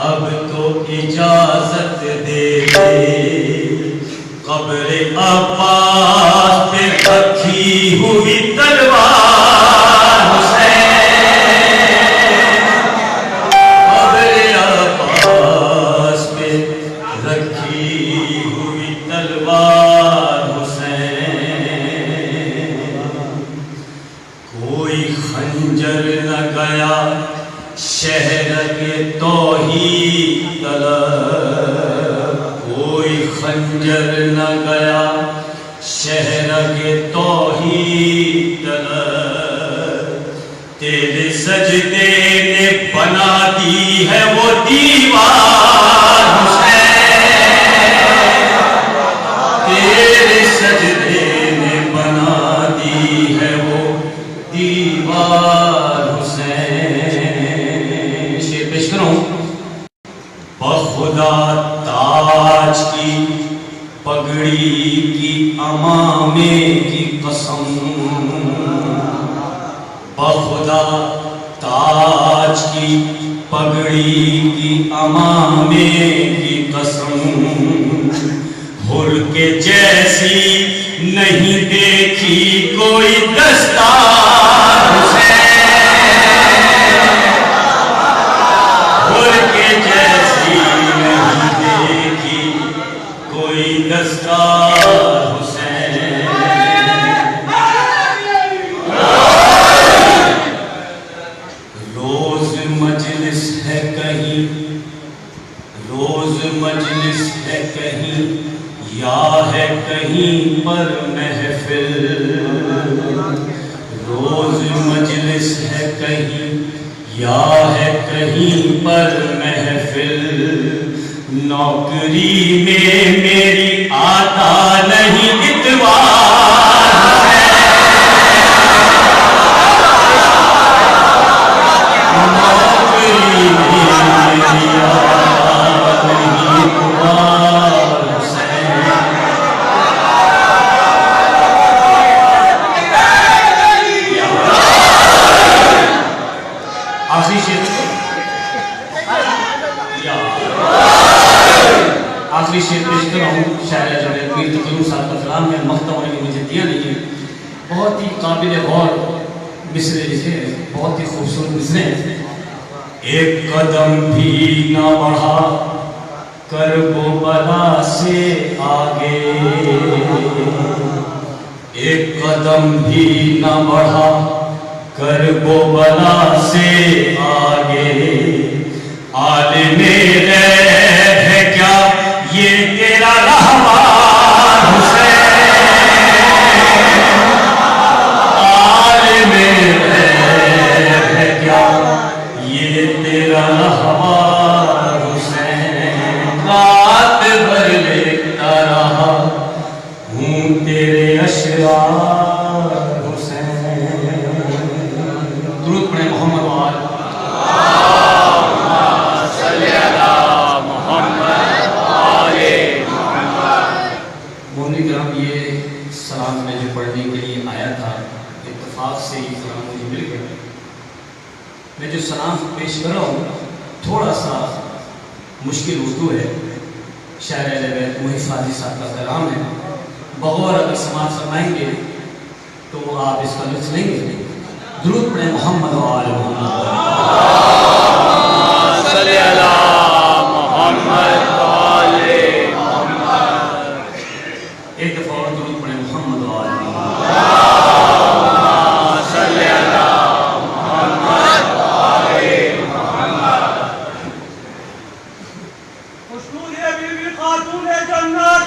اب تو اجازت دے دے قبر عباس پہ رکھی ہوئی تلوار حسین، قبر عباس پہ رکھی ہوئی تلوار حسین، کوئی خنجر نہ گیا شہر کے توحید طلب، کوئی خنجر نہ گیا شہر کے توحید طلب، تیرے سجدے نے بنا دی ہے وہ دیوار حسین، تیرے سجدے نے بنا دی ہے وہ دیوار حسین۔ بخدا تاج کی پگڑی کی امامے کی قسم، بخدا تاج کی پگڑی کی امامے کی قسم، ہر کے جیسی نہیں دیکھی کوئی دستار حسین، دستار حسین۔ روز مجلس ہے کہیں، روز مجلس ہے کہیں، یا ہے کہیں پر محفل، روز مجلس ہے کہیں یا ہے کہیں پر محفل، نوکری میں میری آتا نہیں اتوار ہے، نوکری میں میری آتا نہیں اتوار حسین۔ آخری شعر آخری شعر پیش کر رہا ہوں، شاعر جناب میر تقی صاحب کا کلام ہے، مختہ ہونے کی مجھے دیا نہیں ہے، بہت ہی قابل غور مصرے لکھے ہیں، بہت ہی خوبصورت مصرے ہیں۔ ایک قدم بھی نہ بڑھا کرب و بلا سے آگے، ایک قدم بھی نہ بڑھا کرب و بلا سے آگے، عالم غیب ہے کیا یہ تیرا رہوار حسین، عالم غیب ہے کیا یہ تیرا رہوار حسین، رات بھر لکھتا رہا ہوں تیرے اشعار حسین۔ درود پڑھیں محمد وآل سلام میں جو پڑھنے کے لیے آیا تھا، اتفاق سے یہ سلام مجھے مل گیا۔ میں جو سلام پیش کر رہا ہوں تھوڑا سا مشکل اردو ہے، شاعر اہل بیت محی فاضل صاحب کا کلام ہے، بغور اگر سماعت فرمائیں گے تو آپ اس کا لطف لیں گے۔ درود پڑھیں محمد و آل محمد، صلی اللہ محمد و آل محمد، ایک دفعہ اور درود پڑھیں محمد و آل محمد، صلی اللہ محمد و آل محمد۔ خوشنود بی بی خاتون جنت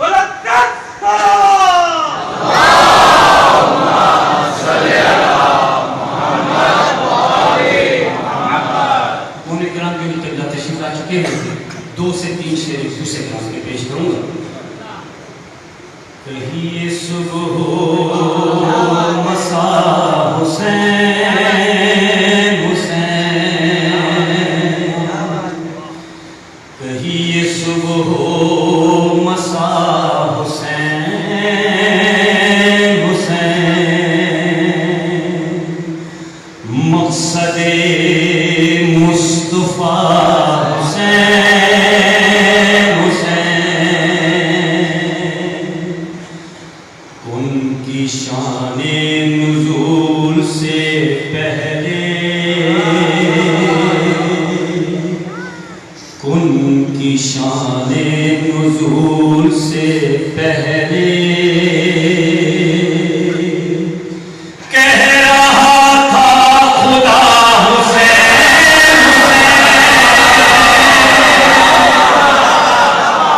ولکت صلی اللہ محمد و آل محمد۔ ان کرام کے بھی قبلہ تشریف لا چکے ہیں، 2 سے 3 شعر دوسرے کلام کے پیش کروں گا۔ کہیں صبح مساء حسین حسین، کہیں صبح مساء حسین حسین، مقصد مصطفیٰ حسین کی شان نزول سے پہلے کہہ رہا تھا خدا حسین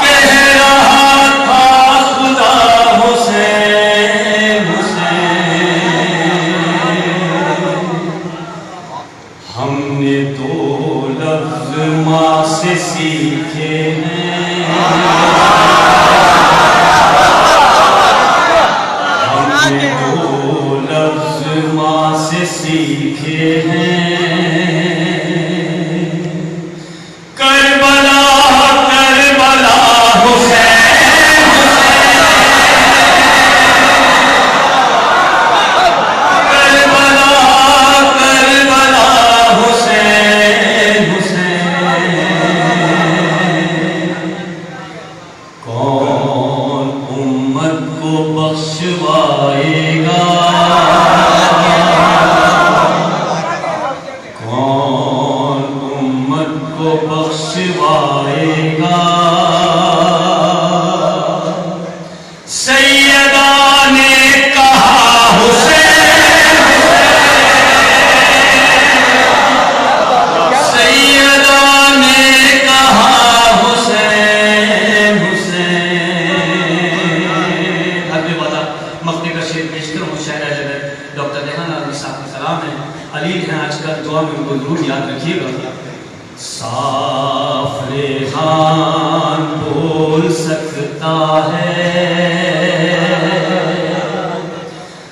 کہہ رہا تھا خدا حسین ہم نے دو لفظ ماں سے سیکھے ہیں ہم نے دو لفظ ماں سے سیکھے ہیں کربلا کربلا حسین کربلا کربلا حسین کون امت کو بخشوائے گا کون امت کو بخشوائے گا سیدہ نے کہا حسین سیدہ نے کہا حسین مقدے کا شعر پیش کروں شاعر جگت ڈاکٹر ریحان علی صاحب کا سلام ہے علیل ہیں آج کل دعا میں ان کو ضرور یاد رکھیے گا صاف ریحان بول سکتا ہے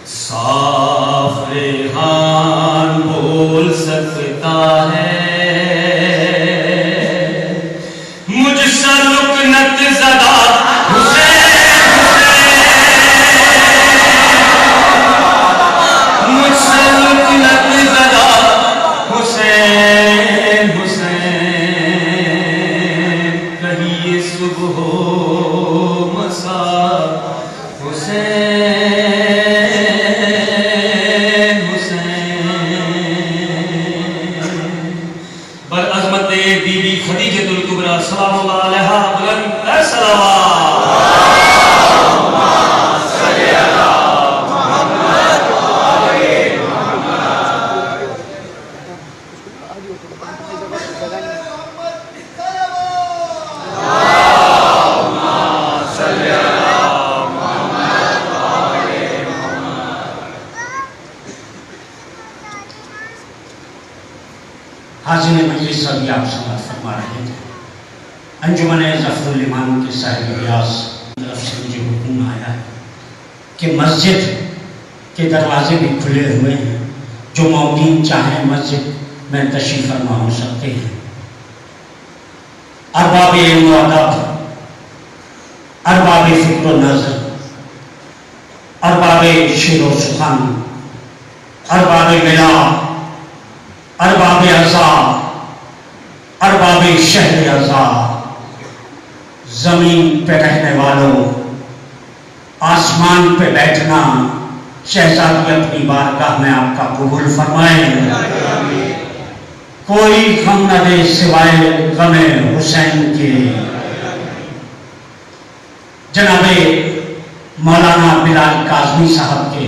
صاف ریحان بول سکتا ہے مجھ سے رکنت زدہ حسین مجھ سے رکنت زدہ حسین کہیے صبح و مساء حسین برعظمت بی بی خدیجۃ الکبریٰ سلام اللہ علیہا بلند اے صلوات حاضرین مجلس ابھی آپ سماعت فرما رہے تھے انجمن ظفر الایمان کے صاحب ریاض طرف سے مجھے حکم آیا ہے کہ مسجد کے دروازے بھی کھلے ہوئے ہیں جو مومنین چاہیں مسجد میں تشریف فرما ہو سکتے ہیں ارباب علم و ادب ارباب فکر و نظر ارباب شعر و سخن ارباب ملا ارباب عزا ارباب شہر عزا زمین پہ رہنے والوں آسمان پہ بیٹھنا شہزادی اپنی بارگاہ میں آپ کا قبول فرمائیں کوئی غم نہ دے سوائے غم حسین کے جناب مولانا بلال کاظمی صاحب کے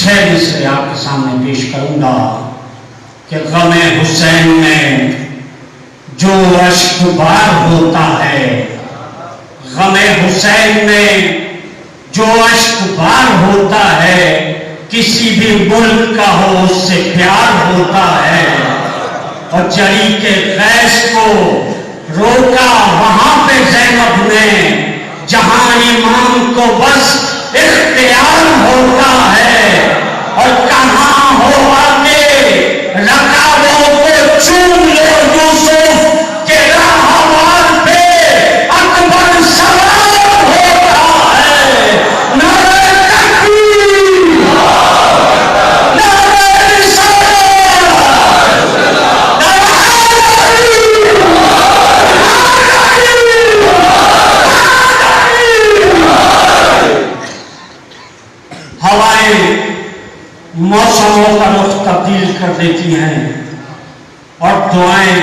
6 مصرے آپ کے سامنے پیش کروں گا کہ غم حسین میں جو اشک بار ہوتا ہے غم حسین میں جو اشک بار ہوتا ہے کسی بھی ملک کا ہو اس سے پیار ہوتا ہے اور جری کے غیث کو روکا وہاں پہ زینب نے جہاں امام کو بس اختیار ہوتا ہے اور کہاں ہو آگے رکابوں کو چوم لو یوسف کے راہوار پہ اکبر سوار ہوتا ہے نعرہ تکبیر نعرہ رسالت ہوائیں موسموں کا رخ تبدیل کر دیتی ہیں اور دعائیں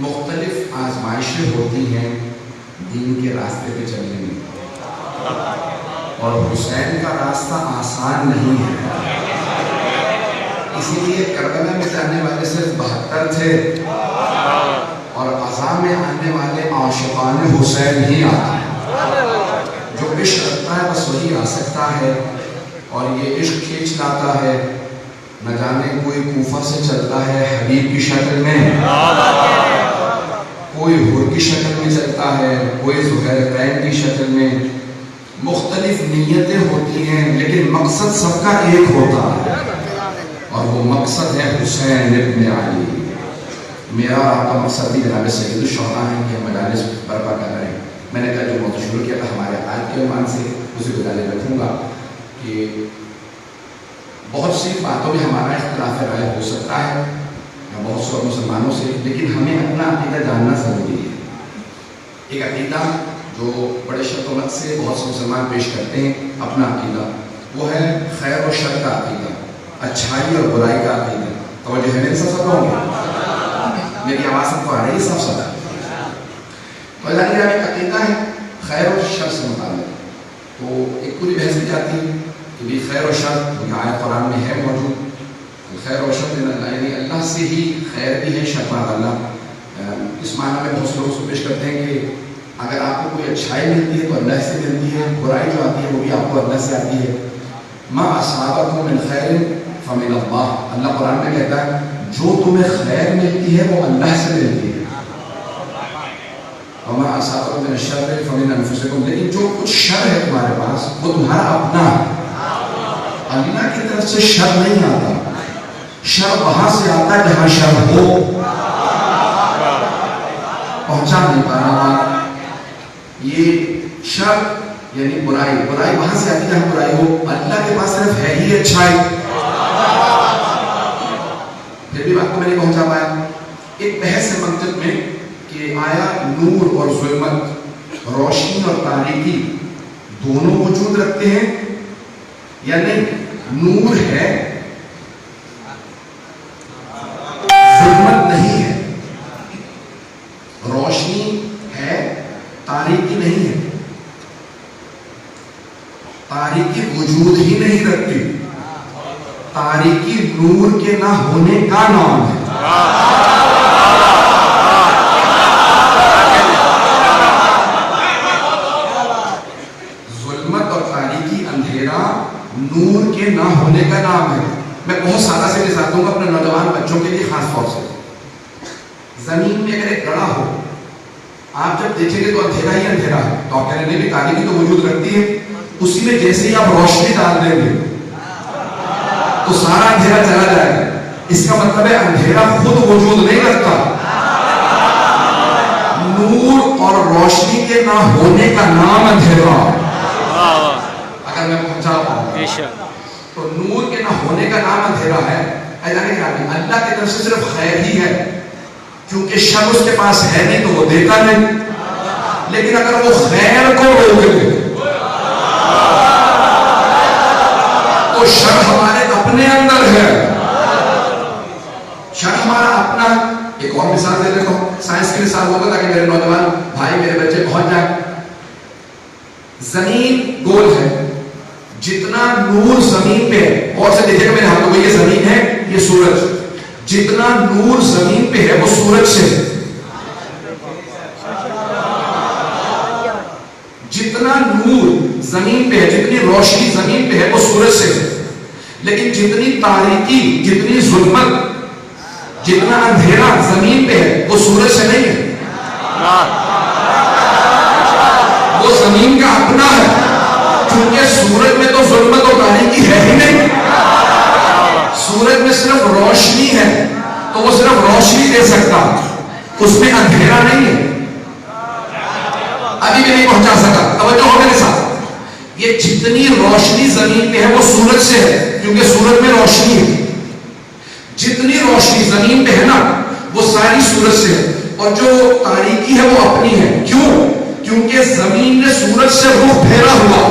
مختلف آزمائشیں ہوتی ہیں دین کے راستے پہ چلنے میں، اور حسین کا راستہ آسان نہیں ہے، اسی لیے کربلا میں جانے والے صرف 72 تھے اور عزا میں آنے والے عاشقان حسین ہی آتے ہیں۔ جو عشق رکھتا ہے بس وہی آ سکتا ہے، اور یہ عشق کھینچ لاتا ہے۔ نہ جانے کوئی کوفہ سے چلتا ہے حبیب کی شکل میں، کوئی حور کی شکل میں چلتا ہے، کوئی ذوالقرنین کی شکل میں۔ مختلف نیتیں ہوتی ہیں لیکن مقصد سب کا ایک ہوتا ہے، اور وہ مقصد ہے حسین ابن علی۔ میرا اور آپ کا مقصد بھی جناب سید الشہداء ہے کہ ہم مجالس برپا کر رہے ہیں۔ میں نے کل جو موضوع شروع کیا تھا ہمارے عقائد کے عنوان سے، اسے گزارے رکھوں گا کہ بہت سی باتوں میں ہمارا اختلاف رائے ہو سکتا ہے بہت سے مسلمانوں سے، لیکن ہمیں اپنا عقیدہ جاننا ضروری ہے۔ ایک عقیدہ جو بڑے شک و مت سے بہت سے مسلمان پیش کرتے ہیں اپنا عقیدہ، وہ ہے خیر و شر کا عقیدہ، اچھائی اور برائی کا عقیدہ۔ توجہ ہے میرے سب لوگوں کو؟ میری آواز سب کو آ رہی ہے؟ سب سب تو ایک عقیدہ ہے خیر و شر سے متعلق، تو ایک پوری بحث کی جاتی ہے کہ بھی خیر و شر کیونکہ آیت قرآن میں ہے موجود، خیر و شر یعنی اللہ سے ہی خیر بھی ہے شر معاذ اللہ۔ اس معنی میں بہت سے لوگ اس کو پیش کرتے ہیں کہ اگر آپ کو کوئی اچھائی ملتی ہے تو اللہ سے ملتی ہے، برائی جو آتی ہے وہ بھی آپ کو اللہ سے آتی ہے۔ ما اصابکم من خیر فمن اللہ، اللہ قرآن میں کہتا ہے جو تمہیں خیر ملتی ہے وہ اللہ سے ملتی ہے، وما اصابکم من الشر فمن انفسکم، لیکن جو کچھ شر ہے تمہارے پاس وہ تمہارا اپنا ہے، اللہ کی طرف سے شر نہیں آتا۔ شر وہاں سے آتا ہے جہاں شر ہو، پہنچا نہیں پا رہا۔ یہ شر یعنی برائی، برائی وہاں سے آتی ہے جہاں برائی ہو، اللہ کے پاس صرف ہے ہی اچھائی، پھر بھی بات کو میں نہیں پہنچا پایا۔ ایک بحث ہے منطق میں کہ آیا نور اور ظلمت، روشنی اور تاریکی دونوں وجود رکھتے ہیں یا نہیں؟ نور ہے، ظلمت نہیں ہے، روشنی ہے، تاریکی نہیں ہے۔ تاریکی وجود ہی نہیں رکھتی، تاریکی نور کے نہ ہونے کا نام ہے۔ ظلمت اور تاریکی، اندھیرا نور کے نہ ہونے کا نام ہے۔ میں بہت سادہ سے مثال دوں گا اپنے نوجوان بچوں کے لیے خاص طور سے۔ زمین میں اگر ایک گڑھا ہو، آپ جب دیکھیں گے تو اندھیرا ہی اندھیرا ہے، تو آپ کہنے بھی تاریکی تو وجود رکھتی ہے، اسی میں جیسے ہی آپ روشنی ڈال دیں گے تو سارا اندھیرا چلا جائے گا۔ اس کا مطلب ہے اندھیرا خود وجود نہیں رکھتا، نور اور روشنی کے نہ ہونے کا نام اندھیرا۔ اگر میں پہنچا پاؤں تو نور کے نہ ہونے کا نام اندھیرا ہے۔ اللہ کی طرف سے صرف خیر ہی ہے، کیونکہ شر اس کے پاس ہے نہیں تو وہ دیتا نہیں، لیکن اگر وہ خیر کو روک دے تو شر ہمارے اپنے اندر ہے، شر ہمارا اپنا۔ ایک اور مثال دے دیتا ہوں، سائنس کی مثال ہوگا تاکہ میرے نوجوان بھائی میرے بچے پہنچ جائیں۔ زمین گول ہے، جتنا نور زمین پہ ہے، اور سے دیکھیں گا میرے ہاتھوں میں یہ زمین ہے، یہ سورج، جتنا نور زمین پہ ہے وہ سورج سے ہے، جتنا نور زمین پہ ہے، جتنی روشنی زمین پہ ہے وہ سورج سے ہے، لیکن جتنی تاریکی، جتنی ظلمت، جتنا اندھیرا زمین پہ ہے وہ سورج سے نہیں ہے، وہ زمین کا اپنا ہے، کیونکہ سورج میں تو ظلمت اور تاریکی ہے ہی نہیں، سورج میں صرف روشنی ہے تو وہ صرف روشنی دے سکتا، اس میں اندھیرا نہیں ہے۔ ابھی بھی نہیں پہنچا سکا، توجہ ہو میرے ساتھ۔ یہ جتنی روشنی زمین پہ ہے وہ سورج سے ہے، کیونکہ سورج میں روشنی ہے، جتنی روشنی زمین پہ ہے نا وہ ساری سورج سے ہے، اور جو تاریکی ہے وہ اپنی ہے۔ کیوں؟ کیونکہ زمین نے سورج سے رخ پھیرا ہوا،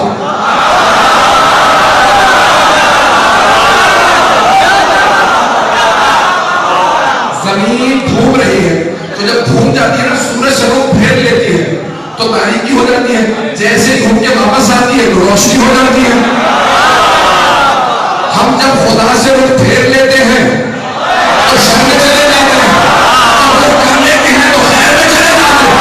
زمین گھوم رہی ہے، تو جب چھپ جاتی ہے نا, سورج سے رخ پھیر لیتی ہے تو تاریکی ہو جاتی ہے, جیسے گھوم کے واپس آتی ہے تو روشنی ہو جاتی ہے. ہم جب خدا سے رخ پھیر لیتے ہیں تو شر میں چلے جاتے ہیں, اور رخ کر لیتے ہیں تو خیر میں چلے جاتے ہیں.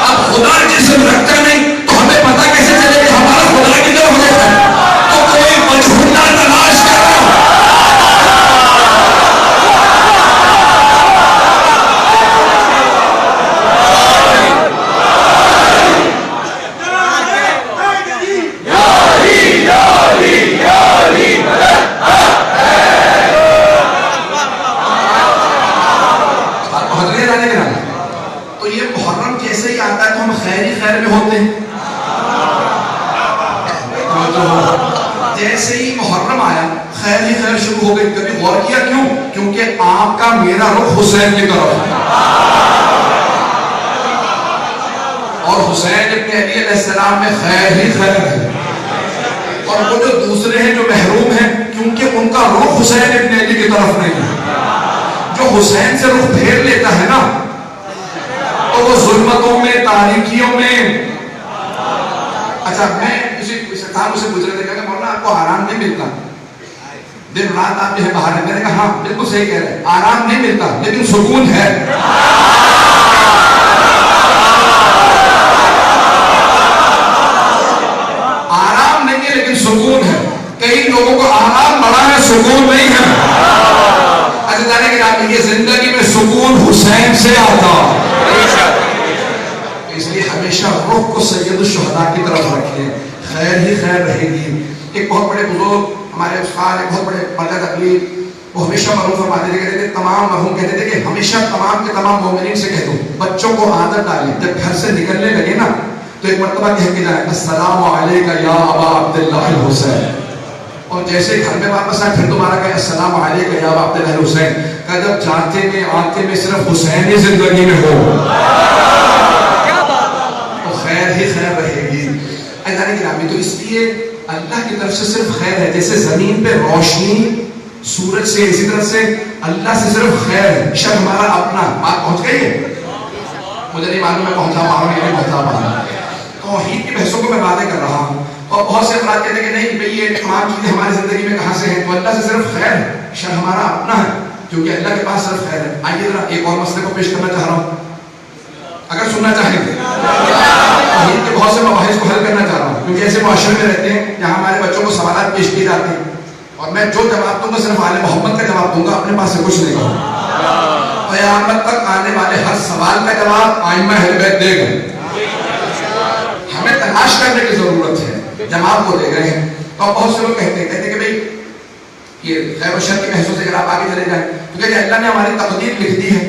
اب خدا جسم رکھتا نہیں تو ہمیں پتہ کیسے چلے کہ ہمارا خدا کی طرف رخ ہے؟ تو کوئی مجھولا تلاش کرو. تو یہ محرم جیسے ہی آتا ہے تو ہم خیر ہی خیر میں ہوتے ہیں. جیسے ہی محرم آیا خیر ہی خیر شروع ہو گئی. کبھی غور کیا کیوں؟ کیونکہ آپ کا میرا رخ حسین کی طرف ہے, اور حسین ابن علی علیہ السلام میں خیر ہی خیر ہے. اور وہ جو دوسرے ہیں جو محروم ہیں, کیونکہ ان کا رخ حسین ابن علی کی طرف نہیں ہے. جو حسین سے رخ پھیر لیتا ہے نا تو وہ ظلمتوں میں, تاریکیوں میں. اچھا, میں صاحب اسے گزرے تھے کہ مولانا آپ کو آرام نہیں ملتا, دن رات آپ جو ہے باہر. میں نے کہا ہاں بالکل صحیح کہہ رہے ہیں, آرام نہیں ملتا لیکن سکون ہے. آرام نہیں ہے لیکن سکون ہے. کئی لوگوں کو آرام بڑا ہے, سکون نہیں ہے. اچھا جانے کے بعد یہ زندگی میں سکون حسین سے آتا, اس لیے ہمیشہ رخ کو سید الشہداء کی طرف رکھیں, خیر ہی خیر رہے گی. ایک بہت بڑے بزرگ ہمارے استاد, ایک بہت بڑے مرجع تقلید, وہ ہمیشہ مرحوم فرماتے تھے, کہتے تھے تمام مرحوم کہتے تھے کہ ہمیشہ تمام کے تمام مومنین سے کہہ دو, بچوں کو عادت ڈالیں جب گھر سے نکلنے لگے نا تو ایک مرتبہ کہہ کے جائیں السلام علیکم یا ابا عبداللہ الحسین. اور جیسے گھر میں واپس آئے پھر دوبارہ کہیں السلام علیکم یا ابا عبداللہ الحسین. کہ جب جاتے میں آتے میں صرف حسین ہی زندگی میں ہو تو خیر ہی خیر رہے گی. تو اس لیے اللہ کی طرف سے صرف خیر ہے. جیسے زمین پہ روشنی سورج سے, اسی طرح سے اللہ سے صرف خیر ہے. شب ہمارا اپنا. بات پہنچ گئی ہے؟ مجھے نہیں معلوم میں پہنچا پا رہا ہوں یا نہیں پہنچا پا رہا ہوں. توحید کی بحثوں کو میں باتیں کر رہا ہوں, اور بہت سے افراد کہتے ہیں کہ نہیں بھئی یہ تمام چیزیں ہماری زندگی میں کہاں سے ہیں, تو اللہ سے صرف خیر ہے. شب ہمارا اپنا ہے کیونکہ اللہ کے پاس صرف خیر ہے. آئیے ذرا ایک اور مسئلے کو پیش کرنا چاہ رہا ہوں, اگر سننا چاہیں گے. توحید کے بہت سے مباحث کو حل کرنا چاہ رہا ہوں کیونکہ ایسے معاشرے میں رہتے ہیں جہاں ہمارے بچوں کو سوالات پیش کیے جاتے ہیں, اور میں جو جواب دوں گا صرف آل محمد کا جواب دوں گا, اپنے پاس سے کچھ نہیں کہوں. قیامت تک آنے والے ہر سوال کا جواب ائمہ اہل بیت دے گئے. ہمیں تلاش کرنے کی ضرورت ہے, جواب کو دے گئے ہیں. اور بہت سے لوگ کہتے ہیں کہ بھئی یہ خیر و شر کی بحثوں سے اگر آپ آگے چلے جائیں تو کہ اللہ نے ہماری تقدیر لکھ دی ہے.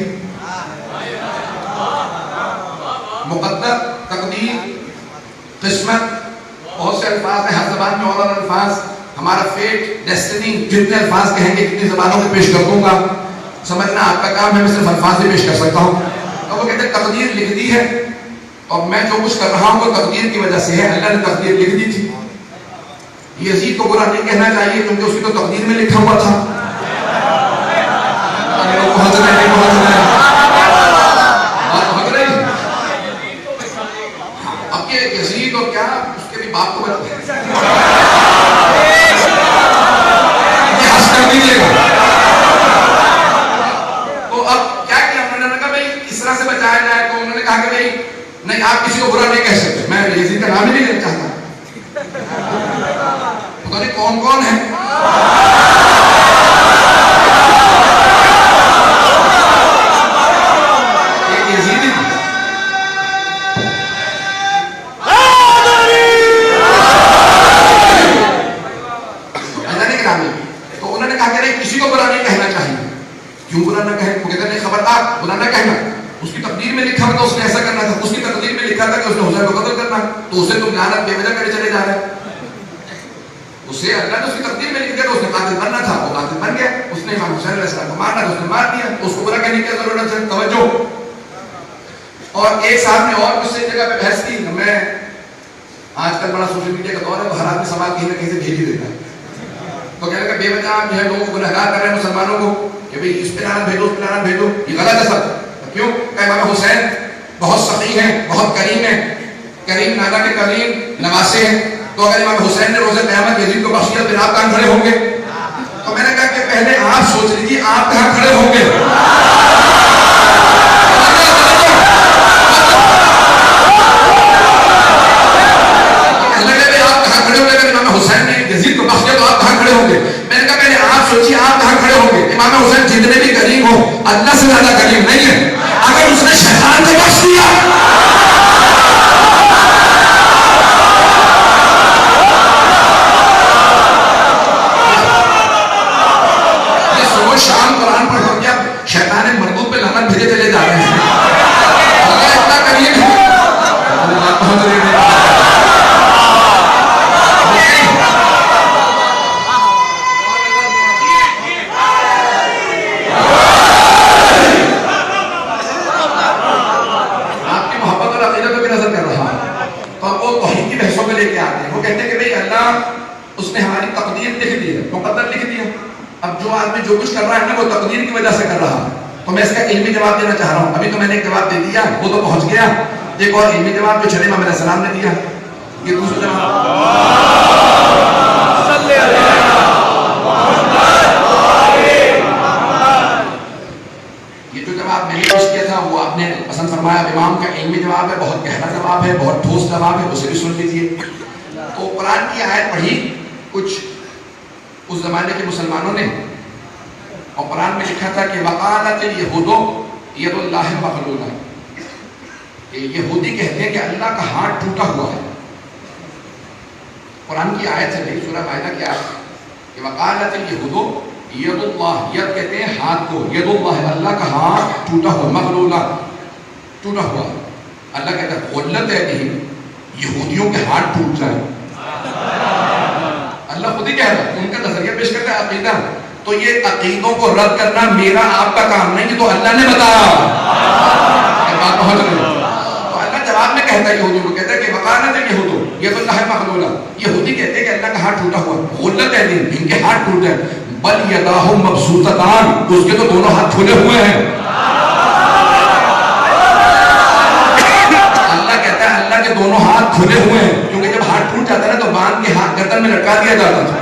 مقدر, تقدیر, قسمت, بہت سے الفاظ ہیں ہر زبان میں, اور الفاظ ہمارا فیٹ, ڈیسٹنی, جتنے الفاظ کہیں گے کتنی زبانوں میں پیش کر دوں گا, سمجھنا آپ کا کام ہے, میں صرف الفاظ ہی پیش کر سکتا ہوں. تو وہ کہتے ہیں تقدیر لکھ دی ہے, اور میں جو کچھ کر رہا ہوں وہ تقدیر کی وجہ سے ہے. اللہ نے تقدیر لکھ دی تھی. یزید کو برا نہیں کہنا چاہیے کیونکہ اس کی تو تقدیر میں لکھا ہوا تھا. اب یہ یزید اور کیا اس کے بھی باپ کو بتا ہنس کر دیجیے گا. تو اب کیا کیا انہوں نے کہا بھائی اس طرح سے بچایا جائے, تو انہوں نے کہا کہ بھائی نہیں آپ کسی کو برا نہیں کہہ سکتے. میں یزید کا نام ہی نہیں لینا چاہتا. پتہ نہیں کون کون ہے. ایک یزید تھا, تو انہوں نے کہا کہ نہیں کسی کو برا نہیں کہنا چاہیے. کیوں برا نہ کہیں؟ وہ کہتے ہیں خبردار برا نہ کہنا, اس کی تقدیر میں لکھا تھا اس نے ایسا کرنا تھا, اس کی تقدیر میں لکھا تھا کہ اس نے حسین کو قتل کرنا, تو اسے تم لعنت بے وجہ کرے چلے جا رہے ہیں. اسے اللہ نے اس کی تقدیر میں لکھ دیا, تو اس نے قاتل بننا تھا, وہ قاتل بن گیا. اس نے امام حسین علیہ السلام کو مارنا تھا, اس نے مار دیا. اس کو برا کہنے کی ضرورت ہے, توجہ. اور ایک صاحب نے اور کچھ جگہ پہ بحث کی. میں آج کل بڑا سوشل میڈیا کا دور ہے, وہ ہر آدمی سوال کہیں نہ کہیں سے بھیج ہی دیتا ہے. تو کہنے لگا بے وجہ آپ جو ہے لوگوں کو گنہگار کر رہے ہیں مسلمانوں کو کہ بھئی اس پہ لعنت بھیجو اس پہ لعنت بھیجو، یہ غلط ہے سب. کیوں کہ امام حسین بہت سخی ہیں، بہت کریم ہیں، کریم نانا کے کریم نواسے ہیں. تو اگر امام حسین نے روز قیامت یزید کو بخش دیا پھر آپ کہاں کھڑے ہوں گے؟ تو میں نے کہا کہ پہلے آپ سوچ لیجیے آپ کہاں کھڑے ہوں گے. آپ کہاں کھڑے ہوں گے؟ اگر امام حسین نے یزید کو بخش دیا تو آپ کہاں کھڑے ہوں گے؟ میں نے کہا پہلے آپ سوچیے آپ کہاں کھڑے ہوں گے. امام حسین جتنے بھی کریم ہو اللہ سے زیادہ کریم نہیں ہے. اگر اس نے شیطان کو بخش دیا شام قرآن پڑھو کیا شیطان مردود پہ لعنت بھیجے چلے جا رہے ہیں. اللہ اتنا کریم ہے. آپ کی محبت اور عقیدت پہ نظر کر رہا تو اب وہ توحید کی بحثوں میں لے کے آتے ہیں. وہ کہتے ہیں کہ بھئی اللہ اس نے ہماری تقدیر لکھ دی ہے، مقدر لکھ دیا. اب جو آدمی جو کچھ کر رہا ہے نا وہ تقدیر کی وجہ سے کر رہا ہے. تو میں اس کا علمی جواب دینا چاہ رہا ہوں. ابھی تو میں نے ایک جواب دے دیا، وہ تو پہنچ گیا. ایک اور علمی جواب جو چھٹے امام علیہ السلام نے دیا، یہ دوسرا جواب. یہ جو جواب میں نے پیش کیا تھا وہ آپ نے پسند فرمایا. امام کا علمی جواب ہے، بہت گہرا جواب ہے، بہت ٹھوس جواب ہے، اسے بھی سن لیجیے. تو قرآن کی آیت پڑھی کچھ اس زمانے کے مسلمانوں نے، اور قرآن میں لکھا تھا کہ وقالت الیہود ید اللہ مغلولہ، کہ یہودی کہتے ہیں کہ اللہ کا ہاتھ ٹوٹا ہوا ہے. قرآن کی آیت ہے میری سورہ مائدہ کی آیت کہ وقالت الیہود ید اللہ، ید کہتے ہیں ہاتھ کو، ید اللہ اللہ کا ہاتھ ٹوٹا ہوا، مغلولہ ٹوٹا ہوا. اللہ کہتا ہے غلت ہے نہیں یہودیوں کے ہاتھ ٹوٹ جائے. اللہ خود ہی کہہ رہا ہے، ان کا نظریہ پیش کرتا ہے عقیدہ. تو یہ عقیدوں کو رد کرنا میرا آپ کا کام نہیں، تو اللہ نے بتایا. بات پہنچ رہی ہے. تو اللہ جواب میں کہتا ہے یہودیوں کو، کہتا ہے کہ وقالت الیہود ید اللہ مغلولہ، یہودی کہتے ہیں کہ اللہ کا ہاتھ ٹوٹا ہوا. غلت ہے نہیں ان کے ہاتھ ٹوٹ جائے. بل یداہ مبسوطتان، اس کے تو دونوں ہاتھ کھلے ہوئے ہیں. اللہ کہتا ہے اللہ کے دونوں ہاتھ کھلے ہوئے ہیں، کیونکہ جب ہاتھ ٹوٹ جاتا ہے نا تو باندھ کے ہاتھ گردن میں لٹکا دیا جاتا تھا.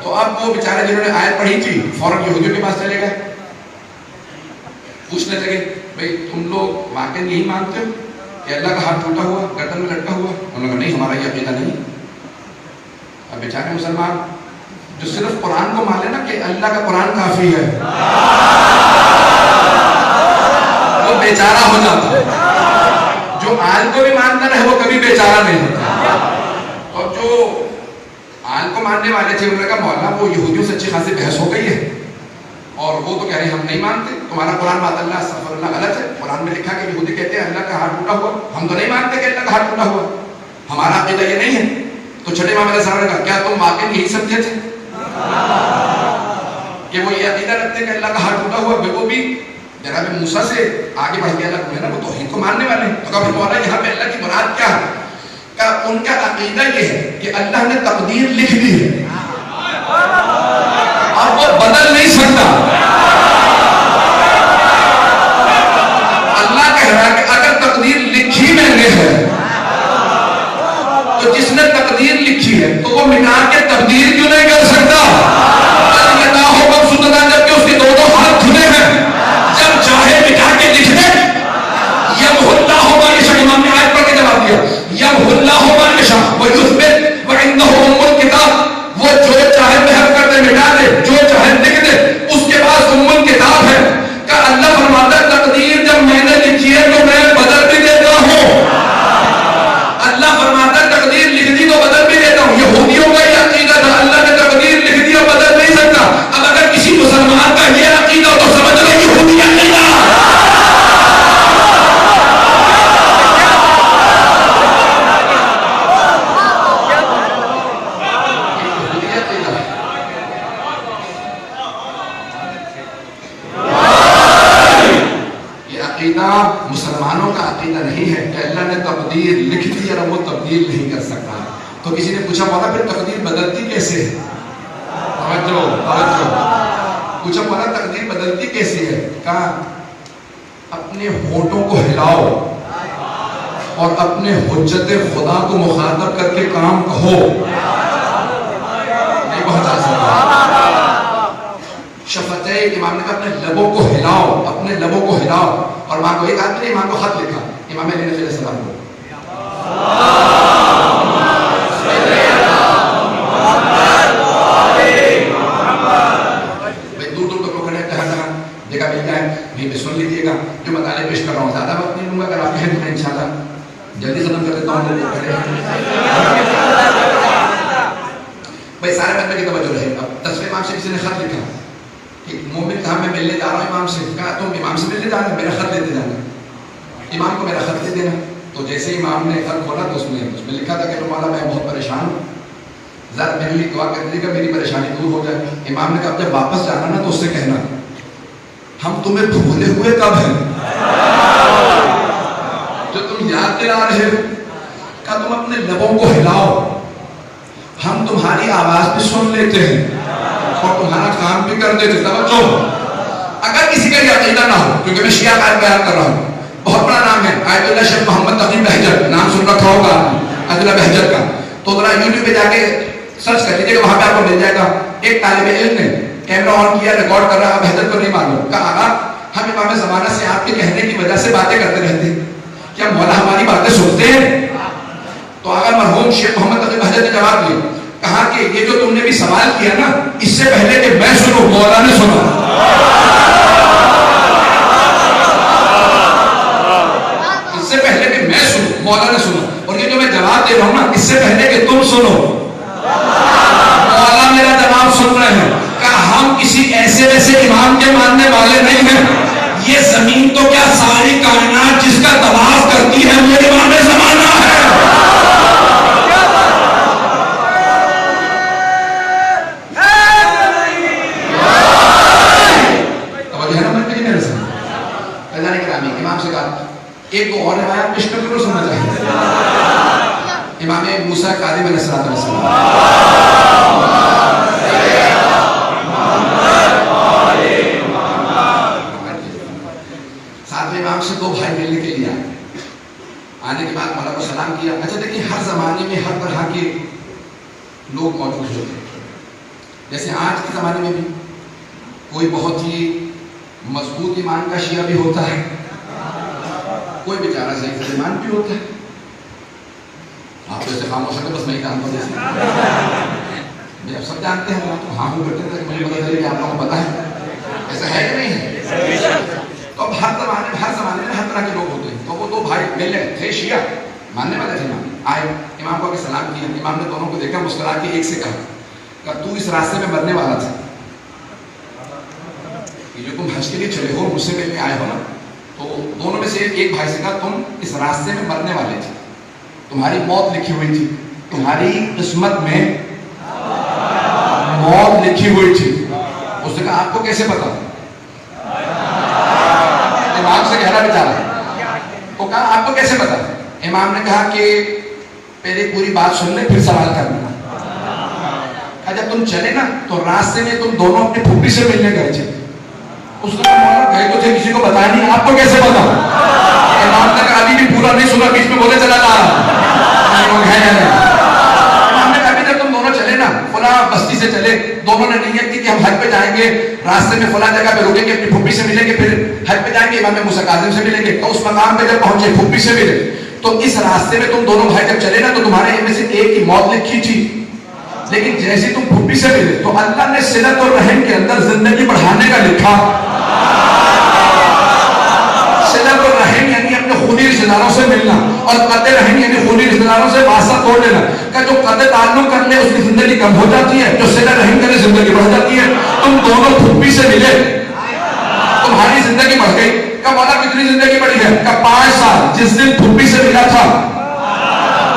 تو اب وہ بیچارے جنہوں نے آیت پڑھی تھی فوراً یہودیوں کے پاس چلے گئے، پوچھنے لگے بھئی تم لوگ واقعی یہی مانتے ہو کہ اللہ کا ہاتھ ٹوٹا ہوا، گردن میں لٹکا ہوا؟ انہوں نے کہا نہیں، ہمارا یہ عقیدہ نہیں. اب بیچارے مسلمان جو صرف قرآن کو مان لے نا کہ اللہ کا قرآن کافی ہے، وہ بیچارہ ہو جاتا ہے. جو آج کو بھی مانتا رہے وہ کبھی بیچارہ نہیں ہوتا. اور جو آج کو ماننے والے تھے انہوں نے کہا مولانا وہ یہودیوں سے اچھی خاصی بحث ہو گئی ہے، اور وہ تو کہہ رہے ہیں ہم نہیں مانتے، تمہارا قرآن بات اللہ استغفر اللہ غلط ہے. قرآن میں لکھا کہ یہودی کہتے ہیں اللہ کا ہاتھ ٹوٹا ہوا، ہم تو نہیں مانتے کہ اللہ کا ہاتھ ٹوٹا ہوا، ہمارا عقیدہ یہ نہیں ہے. تو چھٹے امام علیہ السلام نے کہا کیا تم واقعی یہی سمجھے تھے کہ وہ یہ عقیدہ رکھتے ہیں کہ اللہ کا ہاتھ ٹوٹا ہوا؟ وہ بھی جناب موسیٰ سے آگے بڑھ کے اللہ کو ہے نا وہ توحید کو ماننے والے ہیں. تو کہا مولانا یہاں پہ اللہ کی مراد کیا ہے؟ کہ ان کا عقیدہ یہ ہے کہ اللہ نے تقدیر لکھ دی ہے اور وہ بدل نہیں سکتا. اللہ کہہ رہا ہے کہ اگر تقدیر لکھی میں نے ہے تو جس نے تقدیر لکھی ہے تو وہ مٹا کے تبدیل کیوں نہیں کر سکتا؟ جبکہ اس کے دونوں ہاتھ کھلے ہیں، جب چاہے مٹا کے لکھ دے. یمحو اللہ ما یشاء، امام نے آیت پڑھ کے جواب دیا، یمحو اللہ ما یشاء ویثبت وعنده ام الکتاب، وہ جو چاہے محو کر دے، مٹا دے، جو چاہے لکھ دے، اس کے پاس ام الکتاب ہے. کہ اللہ فرماتا ہے تقدیر جب میں نے لکھی ہے تو میں بدل بھی دیتا ہوں. اللہ فرماتا ہے تقدیر لکھ دی تو بدل بھی دیتا ہوں. یہودیوں کا یہ عقیدہ تھا اللہ نے تقدیر لکھ دی اور بدل نہیں سکتا. اب اگر کسی مسلمان کا یہ عقیدہ تو سمجھ لو یہودی عقیدہ. مسلمانوں کا عقیدہ نہیں ہے کہ اللہ نے تقدیر لکھ دی اور وہ تبدیل نہیں کر سکتا. تو کسی نے پوچھا مولا پھر تقدیر بدلتی کیسے ہے؟ توجہ پوچھا مولا تقدیر بدلتی کیسے ہے؟ کہا اپنے ہونٹوں کو ہلاؤ اور اپنے حجت خدا کو مخاطب کر کے کام کہو. نہیں بہت آسان. شفتہ امام نے کہا اپنے لبوں کو ہلاؤ, اپنے لبوں کو ہلاؤ. اور وہاں کو ایک آدمی نے امام کو خط لکھا, امام علیہ السلام کو, دیکھا مل جائے نہیں سن لیجیے گا جو مطالعے پیش کر رہا ہوں, زیادہ وقت نہیں لوں گا, اگر آپ کہیں تو میں انشاءاللہ جلدی ختم کر دیتا ہوں. بھائی سارے بندے کی توجہ رہے. اب 10ویں امام سے کسی نے خط لکھا کہ مومن کہا میں ملنے جا رہا ہوں امام سے. کہا تم امام سے ملنے جا رہے, میرا خط لیتے جانا, امام کو میرا خط دے دینا. تو جیسے امام نے خط کھولا تو اس میں لکھا تھا کہ مولا میں بہت پریشان ہوں, ذرا میرے لیے دعا کر دیجیے گا میری پریشانی دور ہو جائے. امام نے کہا جب واپس جانا نا تو اس سے کہنا ہم تمہیں بھولے ہوئے کب ہیں جو تم یاد دلا رہے ہو. کہا تم اپنے لبوں کو ہلاؤ, ہم تمہاری آواز بھی سن لیتے ہیں اور تمہارا کام بھی کر دیتے. توجہ, اگر کسی کا یہ عقیدہ نہ ہو, کیونکہ میں شیعہ قائد بیان کر رہا ہوں, بہت بڑا نام ہے آیت اللہ شیخ محمد تقی بہجت, نام سن رکھا ہوگا آیت اللہ بہجت کا, تو ذرا یوٹیوب پہ جا کے سرچ کر لیجیے گا, وہاں پہ آپ کو مل جائے گا. ایک طالب علم نے کیمرہ آن کیا, ریکارڈ کر رہا, بہجت کو نہیں معلوم. کہا آقا ہم امام زمانہ سے آپ کے کہنے کی وجہ سے باتیں کرتے رہتے ہیں, کیا مولا ہماری باتیں سنتے ہیں؟ تو آقا مرحوم شیخ محمد تقی بہجت نے جواب دیا, کہا کہ یہ جو تم نے بھی سوال کیا نا, اس سے پہلے کہ میں سنوں مولا نے سنا. اس سے پہلے کہ میں سنوں مولا نے سنا, اور یہ جو میں جواب دے رہا ہوں نا, اس سے پہلے کہ تم سنو مولا میرا جواب سن رہے ہیں. کہ ہم کسی ایسے ویسے امام کے ماننے والے نہیں ہیں, یہ زمین تو کیا ساری کائنات جس کا طواف کرتی ہے وہ امام زمانہ ہے. امام سے کہا ایک اور روایت پیش کر کے سننا چاہیے. امام موسیٰ کاظم علیہ السلام, ساتھ میں امام سے دو بھائی ملنے کے لیے آئے. آنے کے بعد مولا کو سلام کیا. اچھا دیکھیں ہر زمانے میں ہر طرح کے لوگ موجود ہوتے ہیں. جیسے آج کے زمانے میں بھی کوئی بہت ہی مضبوط ایمان کا شیعہ بھی ہوتا ہے, کوئی بیچارہ ضعیف ایمان بھی ہوتا ہے. آپ تو ایسے خاموش ہے, بس میں ہی کام کرتا ہوں, میں اب سب جانتے ہیں, تو ہاں ہوں کرتے ہیں, مجھے پتا چلے کہ آپ لوگوں کو پتا ہے ایسا ہے کہ نہیں ہے. تو اب ہر زمانے میں ہر طرح کے لوگ ہوتے ہیں. تو وہ دو بھائی ملے تھے, شیعہ ماننے والے تھے. آئے امام کو سلام کیا. امام نے دونوں کو دیکھا, مسکرا کے ایک سے کہا تو اس راستے میں مرنے والا تھا, جو تم حج کے لیے چلے ہو مجھ سے ملنے آئے ہو نا. تو دونوں میں سے ایک بھائی سے کہا تم اس راستے میں مرنے والے تھے, تمہاری موت لکھی ہوئی تھی, تمہاری قسمت میں موت لکھی ہوئی تھی. اس نے کہا آپ کو کیسے پتا؟ امام سے کہنا بیچارہ, تو کہا آپ کو کیسے پتا؟ امام نے کہا کہ پہلے پوری بات سن لے پھر سوال کرنا. جب تم چلے نا تو راستے میں تم دونوں اپنی پھوپھی سے ملنے گئے تھے. اس نے کہا گئے تو تھے, کسی کو بتایا نہیں, آپ کو کیسے پتا؟ امام نے کہا ابھی بھی پورا نہیں سنا, بیچ میں بولے چلا جا رہا. امام نے کہا جب تم دونوں چلے نا فلاں بستی سے چلے, دونوں نے نیت کی کہ ہم حج پہ جائیں گے, راستے میں فلاں جگہ پہ رکیں گے, اپنی پھوپھی سے ملیں گے, پھر حج پہ جائیں گے, امام موسیٰ کاظم سے ملیں گے. تو اس مقام پہ جب پہنچے پھوپھی سے ملے, تو اس راستے میں تم دونوں بھائی جب چلے نا تو تمہارے ان میں سے ایک کی موت لکھی تھی, لیکن جیسے تم پھوپھی سے ملے تو اللہ نے صلۃ الرحم کے اندر زندگی بڑھانے کا لکھا. صلۃ الرحم یعنی اپنے خونی رشتہ داروں سے ملنا, اور قطع رحم یعنی خونی رشتہ داروں سے واسطہ توڑ لینا. کہ جو قطع تعلق کر لے اس کی زندگی کم ہو جاتی ہے, جو صلۃ رحم کرے زندگی بڑھ جاتی ہے. تم دونوں پھوپھی سے ملے, تمہاری زندگی بڑھ گئی. کہ مولا کتنی زندگی بڑھی ہے؟ کہ 5 سال. جس دن پھوپھی سے ملا تھا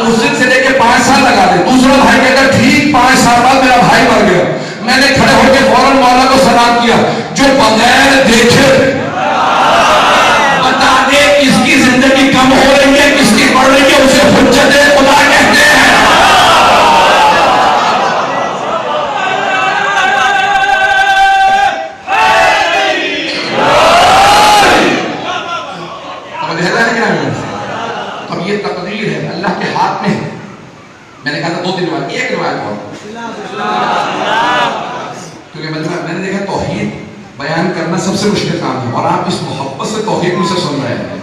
اس دن سے لے کے 5 سال لگا دے. دوسرا بھائی کہتا ٹھیک 5 سال بعد میرا بھائی مر گیا. میں نے کھڑے ہو کے فوراً مولا کو سلام کیا, جو بغیر دیکھے بتا دے کس کی زندگی کم ہو رہی ہے کس کی بڑھ رہی ہے, اسے حجت خدا کہتے ہیں. بیان کرنا سب سے مشکل کام ہے، اور آپ اس محبت سے توحید مجھ سے سن رہے ہیں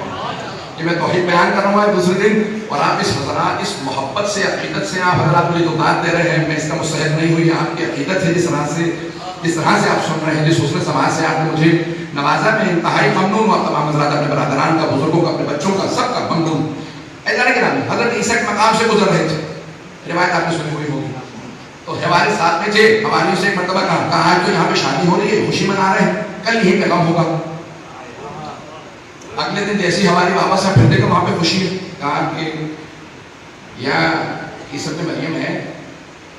کہ میں توحید بیان کر رہا ہوں دوسرے دن، اور آپ اس حضرات اس محبت سے عقیدت سے آپ حضرات مجھے جو بات دے رہے ہیں، میں اس کا مستحق نہیں ہوئی، آپ کی عقیدت ہے جس طرح سے آپ سن رہے ہیں، جس حسن سماج سے آپ نے مجھے نوازا، میں انتہائی ممنون ہوں، تمام حضرات اپنے برادران کا، بزرگوں کا، اپنے بچوں کا، سب کا ممنون۔ اعزاز گرامی، حضرت عیسیٰ کے مقام سے گزر رہے تھے، روایت آپ نے سنی ہوئی ہوگی، تو حواری ساتھ میں تھے، حواریوں سے ایک مرتبہ کہا آج تو یہاں پہ شادی ہو رہی ہے، خوشی منا رہے ہیں، کل یہی پیغام ہوگا۔ اگلے دن جیسی ہماری واپس سے پھرنے کا وہاں پہ خوشی ہے، کہا کہ یا عیسیٰ ابن مریم ہے،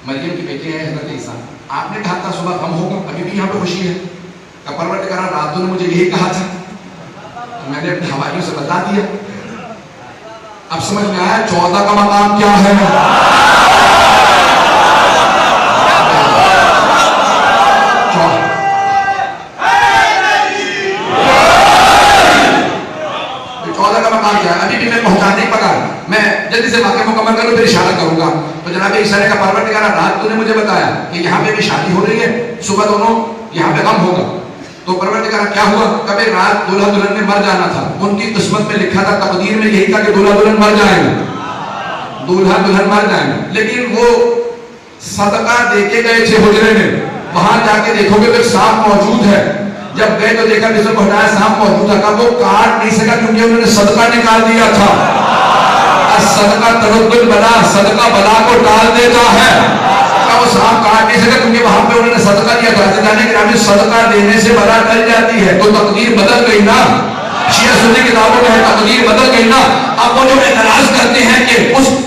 مریم کی بیٹی ہے حضرت عیسیٰ، آپ نے کہا تھا صبح غم ہوگا، ابھی بھی یہاں پہ خوشی ہے، کہ پروردگار راتوں نے مجھے یہی کہا تھا، تو میں نے اپنے حواریوں سے بتا دیا۔ اب سمجھ میں آیا 14 کا مقام کیا ہے؟ 14 کا مقام کیا ہے؟ ابھی بھی میں پہنچا نہیں پڑا، میں جلدی سے واقعہ مکمل کروں پھر اشارہ کروں گا۔ تو جناب عیسیٰ نے کہا پروردگار رات تو نے مجھے بتایا کہ یہاں پہ بھی شادی ہو رہی ہے، صبح دونوں یہاں پہ غم ہوگا، تو پروردگار کیا ہوا؟ کبھی رات دولہا دلہن نے مر جانا تھا، ان کی قسمت میں لکھا تھا، تقدیر میں یہی تھا کہ دولہا دلہن مر جائیں گے، دولہا دلہن مر جائیں گے، لیکن وہ صدقہ دے کے گئے تھے حجرے میں، وہاں جا کے دیکھو گے تو سانپ موجود ہے، جب گئے تو دیکھا جسے کو ہٹایا سانپ موجود تھا، وہ کاٹ نہیں سکا کیونکہ انہوں نے صدقہ نکال دیا تھا۔ صدقہ ترد البلا، صدقہ بلا کو ٹال دیتا ہے، وہ سانپ کاٹ نہیں سکا کیونکہ وہاں پہ انہوں نے صدقہ دیا تھا۔ جانے کے نام صدقہ دینے سے بلا ٹل جاتی ہے، تو تقدیر بدل گئی نا، شیعہ سنی کتابوں میں ہے تقدیر بدل گئی نا۔ اب وہ جو اعتراض کرتے ہیں کہ اس کو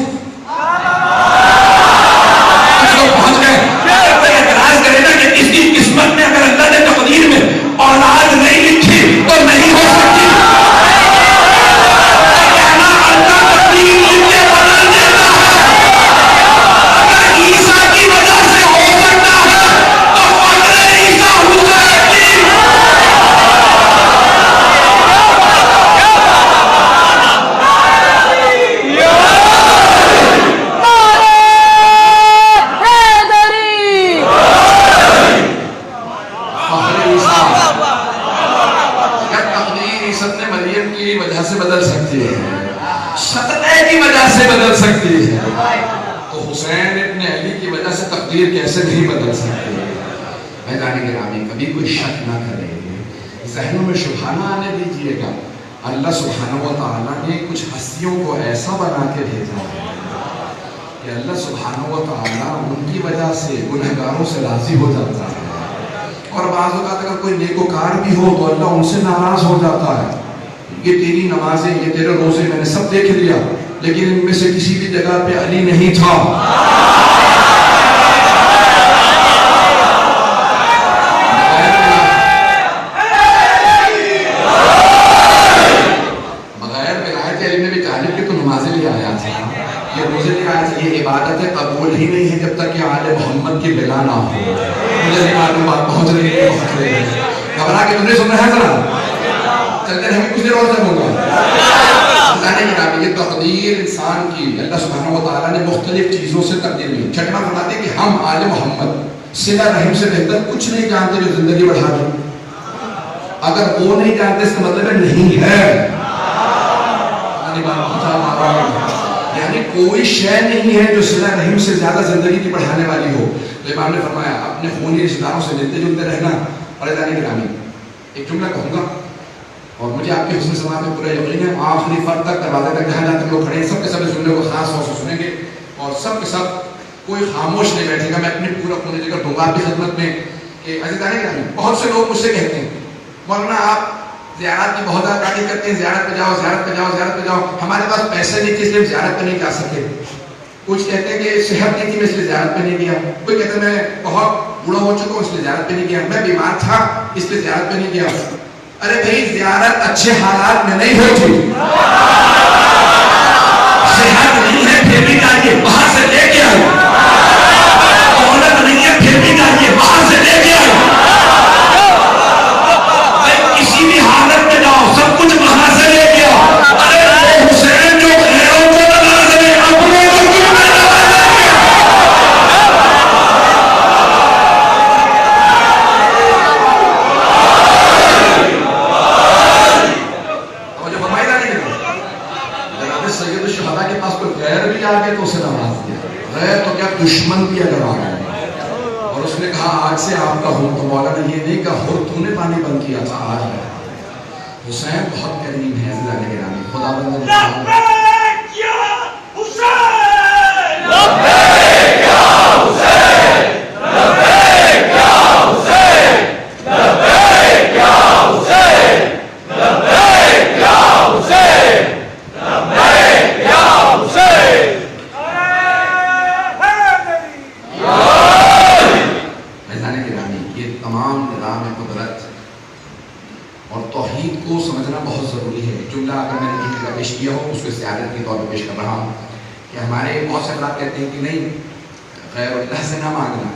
پہنچ گئے، اعتراض کرے نا کہ اس کی قسمت میں اگر اللہ نے تقدیر میں اولاد نہیں لکھی تو نہیں ہو سکتی، کیسے نہیں بدل سکتے؟ میں جانے کے نامی کبھی کوئی شک نہ کرے، ذہنوں میں شبہ نہ آنے دیجیے گا۔ اللہ سبحانہ و تعالیٰ نے کچھ ہستیوں کو ایسا بنا کے بھیجا ہے کہ اللہ سبحانہ و تعالیٰ ان کی وجہ سے گنہگاروں سے راضی ہو جاتا ہے، اور بعض اوقات اگر کوئی نیکوکار بھی ہو تو اللہ ان سے ناراض ہو جاتا ہے۔ یہ تیری نمازیں، یہ تیرے روزے میں نے سب دیکھ لیا، لیکن ان میں سے کسی بھی جگہ پہ علی نہیں تھا۔ یہ عبادت قبول ہی نہیں ہے جب تک کہ آل محمد کی بلا نہ ہو۔ مجھے نہیں معلوم بات پہنچ رہی ہے، گھبرا کے تم نے سن رہے ہیں ذرا چلتے رہیں کچھ دیر اور جب ہوگا۔ یہ تقدیر انسان کی اللہ سبحانہ و تعالیٰ نے مختلف چیزوں سے تبدیل کی۔ چھٹنا فرماتے کہ ہم آل محمد صلہ رحم سے بہتر کچھ نہیں جانتے جو زندگی بڑھا دے۔ اگر وہ نہیں جانتے اس کا مطلب نہیں ہے، یعنی کوئی شے نہیں ہے جو صلہ رحم سے زیادہ زندگی کی بڑھانے والی ہو۔ تو امام نے فرمایا اپنے خونی رشتہ داروں سے ملتے جلتے رہنا۔ اور اعزازی گرامی ایک جملہ کہوں گا، اور مجھے آپ کے حسن سماعت میں پورا یقین ہے، آخری فرد تک دروازے تک جہاں جہاں تک لوگ کھڑے ہیں سب کے سب سننے کو خاص طور سے سنیں گے، اور سب کے سب کوئی خاموش نہیں بیٹھے گا۔ میں اپنی پورا خونی ذکر دوں گا آپ کی خدمت میں کہ عزیزان گرامی بہت سے لوگ مجھ سے کہتے ہیں مولانا آپ زیارت کی بہت زیادہ تعریف کرتے ہیں، زیارت پہ جاؤ، زیارت پہ جاؤ، زیارت پہ جاؤ، ہمارے پاس پیسے نہیں تھے اس لیے ہم زیارت پہ نہیں جا سکے۔ کچھ کہتے ہیں کہ صحت نہیں تھی میں اس لیے زیارت پہ نہیں گیا، کوئی کہتے ہیں میں بہت بوڑھا ہو چکا ہوں اس لیے زیارت پہ نہیں گیا، میں بیمار تھا اس لیے زیارت پہ نہیں گیا۔ ارے بھائی زیارت اچھے حالات میں نہیں ہوتی، صحت نہیں ہے پھر بھی جائیے باہر سے لے کے آئے، دولت نہیں ہے پھر بھی جائیے باہر سے لے کے آئے، کسی بھی حالت میں جاؤ سب کچھ باہر سے لے کے آؤ۔ ارے وہ حسین جو غیروں کو نوازے اپنوں کو کیوں نہ نوازے؟ سے آپ کا ہوں تو مولانا یہ نہیں کہ ہر تو نے پانی بند کیا تھا آج ہے حسین بہت کریم ہے عزیزان گرامی خدا بند لبیک یا حسین لبیک یا حسین لبیک یا حسین لبیک یا حسین لبیک یا حسین لبیک یا حسین عزیزان گرامی یہ تمام نظام قدرت اور توحید کو سمجھنا بہت ضروری ہے. جملہ اگر میں نے کسی کا پیش کیا ہو اس کو استعادت کے طور پہ پیش کر رہا ہوں کہ ہمارے بہت سے افراد کہتے ہیں کہ نہیں غیر اللہ سے نہ مانگنا,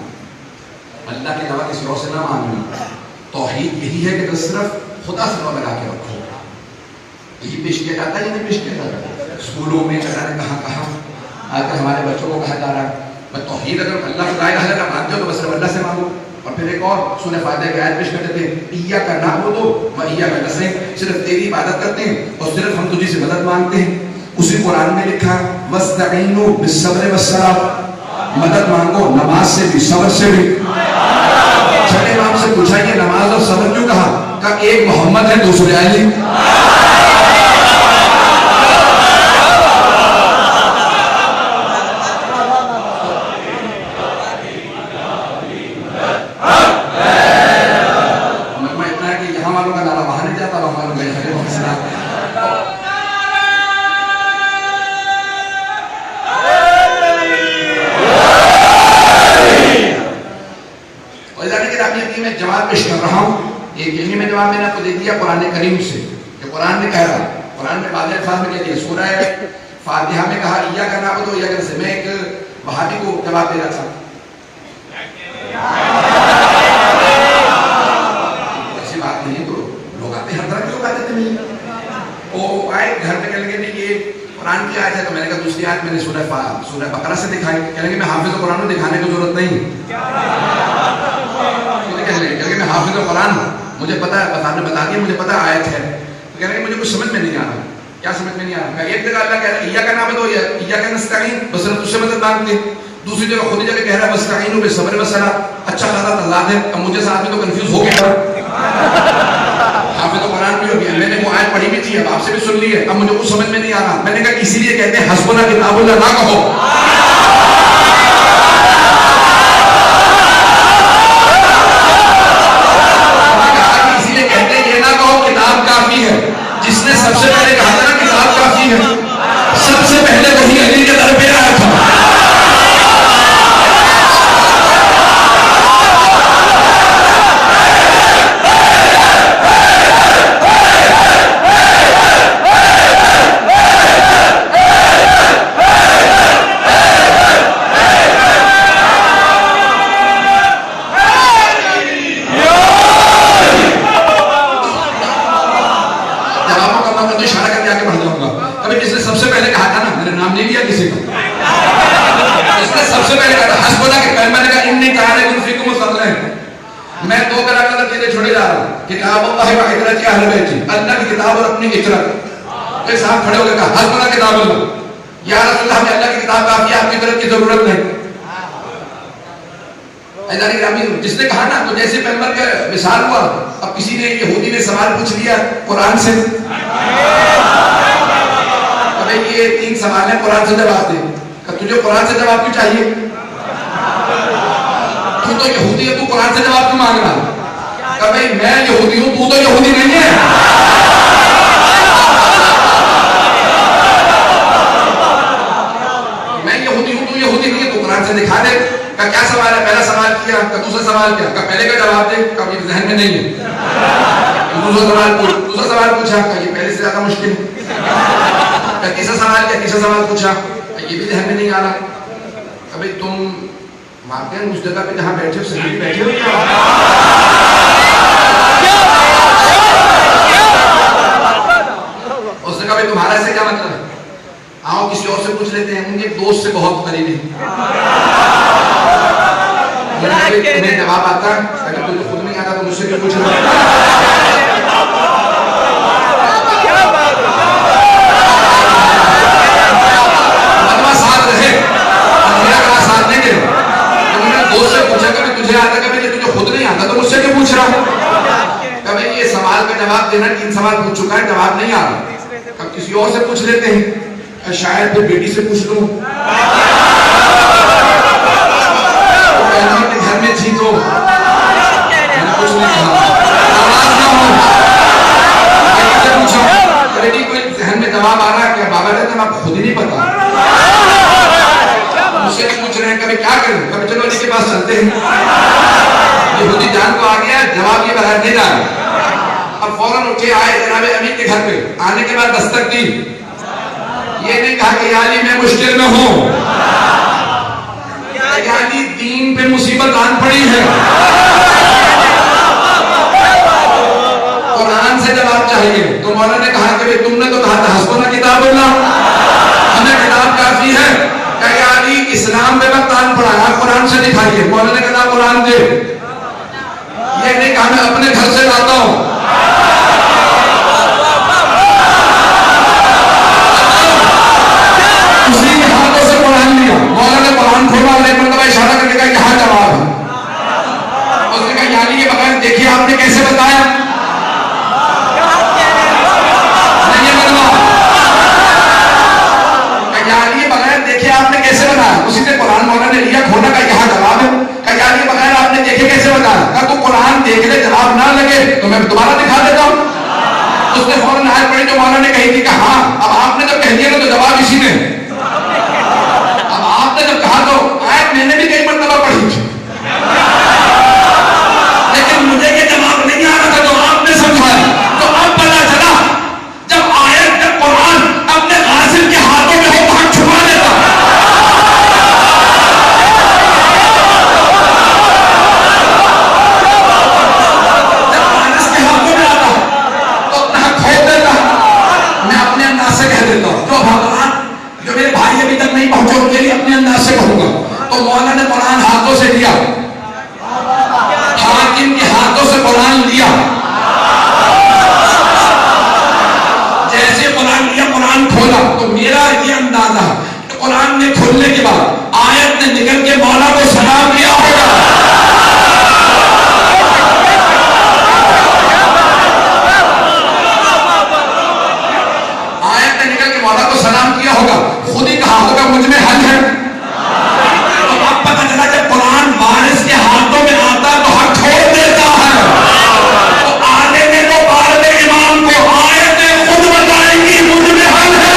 اللہ کے علاوہ کسی اور سے نہ مانگنا, توحید یہی ہے کہ صرف خدا سے نہ لگا کے رکھو. یہ پیش کیا جاتا ہے یہ نہیں پیش کیا جاتا اسکولوں میں کہاں کہاں آج کل ہمارے بچوں کو کہا جا رہا ہے توحید اگر اللہ کو لا الہ الا اللہ مانتے ہو تو بس صرف اللہ سے مانگو. اور پھر ایک اور سورہ فاتحہ کی آیت پیش کرتے تھے ایاک نعبد و ایاک نستعین, صرف تیری عبادت کرتے ہیں اور صرف ہم تجھے سے مدد مانگتے ہیں. اسی قرآن میں لکھا واستعینوا بالصبر والصلاۃ, مدد مانگو نماز سے بھی صبر سے بھی. چھٹے امام سے پوچھا یہ نماز اور صبر کیوں کہا؟ کہ ایک محمد ہے دوسرے علی. میں جواب پیش کر رہا ہوں. ایک علمی میں جواب میں نے آپ کو دے دیا قرآن کریم سے کہ قرآن نے کہہ رہا, قرآن میں بعض الفاظ میں کہتے ہیں سورہ فاتحہ میں کہا ایاک نعبد و ایاک نستعین. میں ایک وہابی کو جواب دے رہا تھا ایسی بات نہیں, تو لوگ آتے ہیں ہر طرح کے لوگ آتے تھے وہ آئے گھر میں کہنے لگے نہیں یہ قرآن کی آیت ہے. تو میں نے کہا دوسری آیت میں نے سورہ بقرہ سے دکھائی. کہنے لگے میں حافظ قرآن میں دکھانے کی ضرورت نہیں, میں حافظ قرآن ہوں, مجھے پتا ہے, آپ نے بتا دیا مجھے پتا آیت ہے. تو کہنے لگے مجھے کچھ سمجھ میں نہیں آ رہا. کیا سمجھ میں نہیں آ رہا؟ ایک جگہ اللہ کہہ رہا ہے ایاک نعبد و ایاک نستعین, بس صرف تجھ سے مدد مانگتے. دوسری جگہ خود ہی جگہ کہہ رہا ہے واستعینوا بالصبر والصلاۃ. اچھا خاصا تضاد ہے. اب مجھے ساتھ میں تو کنفیوز ہو گیا. حافظ قرآن بھی ہو گیا, میں نے وہ آیت پڑھی بھی تھی, اب آپ سے بھی سن لی ہے, اب مجھے کچھ سمجھ میں نہیں آ رہا. میں نے کہا اسی لیے کہتے ہیں حسبنا کتاب اللہ نہ کہو. جس نے سب سے پہلے کہا تھا نا کتاب کافی ہے, سب سے پہلے وہی علی کے در پہ آیا تھا. میں دو کلام چیزیں چھوڑے جا رہا ہوں, کتاب اللہ و عترت اہل بیت, اللہ کی کتاب اور اپنی عترت. ایک صاحب کھڑے ہو کے کہا حسبنا کتاب اللہ, یا رسول اللہ ہمیں اللہ کی کتاب کافی ہے, آپ کی عترت کی ضرورت نہیں. جس نے کہا نا, تو جیسے پیغمبر کا مثال ہوا, اب کسی نے یہودی نے سوال پوچھ لیا قرآن سے, ابھی یہ 3 سوال ہیں قرآن سے جواب دے. تجھے قرآن سے جواب کیوں چاہیے؟ تو یہودی ہے, تو قرآن سے جواب کیوں مانگ رہا؟ کہ بھئی میں یہودی ہوں, تو یہودی نہیں ہے. میں یہودی ہوں, تو یہودی نہیں ہے, تو قرآن سے دکھا دے. کہ کیا سوال ہے؟ پہلا سوال کیا, کہ دوسرا سوال کیا, کہ پہلے کا جواب دے, کہ یہ ذہن میں نہیں ہے. دوسرا سوال پوچھا, کہ یہ پہلے سے زیادہ مشکل ہے. کہ تیسرا سوال کیا, تیسرا سوال پوچھا, کہ یہ بھی ذہن میں نہیں آ رہا. کہ بھئی تم واقعی اس جگہ پہ جہاں بیٹھے ہو صحیح بیٹھے ہو کیا؟ اس نے کہا بھائی تمہارا سے کیا مطلب ہے؟ آؤ کسی اور سے پوچھ لیتے ہیں, ان کے دوست سے بہت قریبی. تمہیں جواب آتا ہے, اگر تجھے خود نہیں آتا تو مجھ سے کیوں پوچھ رہا ہے؟ مطلب ساتھ رہے, میرا کہا ساتھ نہیں دے. دوست سے پوچھا کہ تجھے آتا ہے کہ تجھے خود کا جواب دینا, 3 سوال پوچھ چکا ہے, جواب نہیں آ رہا. اب کسی اور سے پوچھ لیتے ہیں, شاید پھر بیٹی سے پوچھ لوں, گھر میں تھی تو میں نے کچھ نہیں کہا, آواز نہ ہو. بیٹی کوئی ذہن میں جواب آ رہا ہے کیا؟ بابا کہتے ہیں آپ خود ہی نہیں پتا, مجھ سے پوچھ رہے ہیں کبھی کیا کریں, کبھی چلو علی کے پاس چلتے ہیں. یہودی جان کو آ گیا, جواب یہ بغیر نہیں جا رہا. اب فوراً اٹھے آئے جناب امیر کے گھر پہ, آنے کے بعد دستک دی, یہ نہیں کہا کہ یا علی میں مشکل میں ہوں, یا علی دین پہ مصیبت آن پڑی ہے. قرآن سے جواب چاہیے. تو مولانا نے کہا کہ تم نے تو کہا تھا حسبنا کتاب اللہ, ہمیں کتاب کافی ہے. کہ یا علی اسلام پہ وقت آن پڑا ہے, آپ قرآن سے دکھائیے. مولانا نے کہا قرآن دے. یہ نہیں کہا میں اپنے گھر سے لاتا ہوں. اسی کے ہاتھوں سے قرآن لیا. مولانا نے قرآن کھولا اور ایک مرتبہ اشارہ کرنے کا یہاں جواب ہے. اس نے کہا یا علی یہ بغیر دیکھیے آپ نے کیسے بتایا, آپ نے کیسے بنایا؟ اسی سے قرآن مولانا نے لیا, کھولا کا یہاں جواب ہے. کہ یار یہ بغیر آپ نے دیکھے کیسے بتایا؟ کہ تو قرآن دیکھ لے, جواب نہ لگے تو میں دوبارہ دکھا دیتا ہوں. اس نے فوراً آیت پڑھی جو مولانا نے کہی تھی کہ ہاں اب آپ نے جب کہہ دیا نا تو جواب اسی نے. اب آپ نے جب کہا تو آیت میں نے بھی کئی مرتبہ پڑھی تھی, لیکن مجھے یہ جواب نہیں آ رہا تھا تو آپ نے سمجھایا. تو اب پتا چلا جب آیت جب قرآن اپنے غازل کے ہاتھوں میں ہو وہاں چھپا دیتا, تو مولانا نے قرآن ہاتھوں سے لیا, حاکم کے ہاتھوں سے قرآن لیا. جیسے قرآن لیا, قرآن کھولا, تو میرا یہ اندازہ کہ قرآن نے کھولنے کے بعد آیت نے نکل کے مولا کو سلام کیا ہوگا. آیت نے نکل کے مولا کو سلام کیا ہوگا, خود ہی کہا ہوگا مجھ میں حل ہے. پتہ چلا جب قرآن وارث کے ہاتھوں میں آتا تو حق چھوڑ دیتا ہے. تو آنے میں تو بارد امام کو آیتیں خود بتائیں گی مجھ میں حل ہے.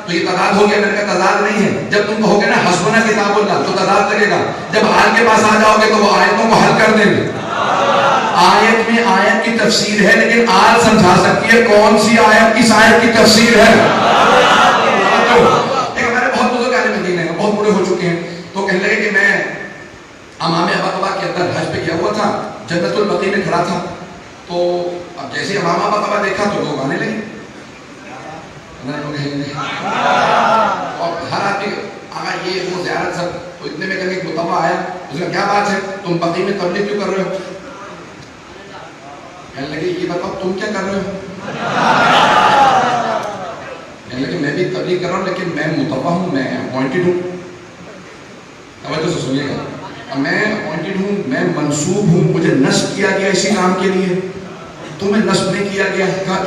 تو یہ تعداد ہو گیا, میں نے کہا تعداد نہیں ہے. جب تم کہو گے نا حسبنا کتاب اللہ تو تعداد لگے گا. جب آل کے پاس آ جاؤ گے تو وہ آیتوں کو حل کر دیں گے. آیت میں آیت کی تفسیر ہے, لیکن آل سمجھا سکتی ہے کون سی آیت کس آیت کی تفسیر ہے. ہمارے بہت بزرگ عالم دین ہیں, بہت بڑے ہو چکے ہیں, تو کہنے لگے کہ میں امام ابا کے اندر حج پہ گیا ہوا تھا, جنت البقیع میں کھڑا تھا. تو اب جیسے امام ابا دیکھا تو لوگ آنے لگے, اور ہر آدمی آگا یہ وہ زیارت سب. تو اتنے میں ایک متبع آیا, اس کا کیا بات ہے, تم بقیع میں تبلیغ کیوں کر رہے ہو؟ کہنے لگے یہ بتاؤ تم کیا کر رہے ہو؟ کہنے لگے میں بھی تبلیغ کر رہا ہوں, لیکن میں متبع ہوں, میں اپوائنٹڈ ہوں. توجہ سے سنیے گا, میں اپوائنٹڈ ہوں, میں منصوب ہوں, مجھے نصب کیا گیا اسی کام کے لیے. تمہیں نصب نہیں کیا گیا.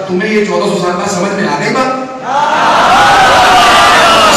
تمہیں یہ 1400 سال بعد سمجھ میں آ گئی بات؟